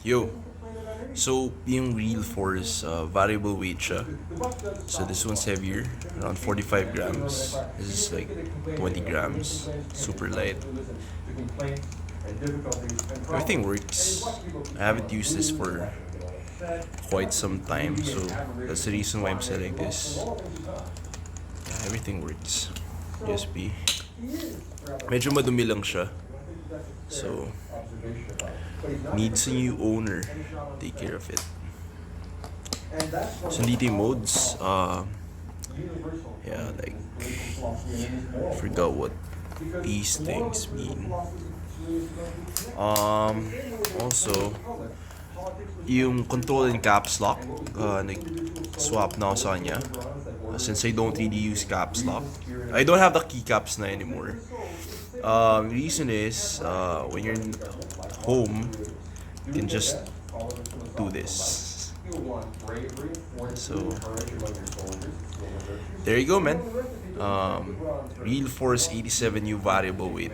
Yo, so yung Realforce variable weight siya. So this one's heavier, around 45 grams. This is like 20 grams, super light. Everything works. I haven't used this for quite some time, so that's the reason why I'm selling this. Yeah, everything works. USB. Medyo madumi lang siya. So, needs a new owner. Take care of it. So, dito yung modes. Yeah, like, I forgot what these things mean. Also, yung control and caps lock, nag-swap na ako sa kanya. Since I don't really use caps lock. I don't have the keycaps na anymore. Reason is, when you're home, you can just do this. So, there you go, man. Realforce 87 new variable weight.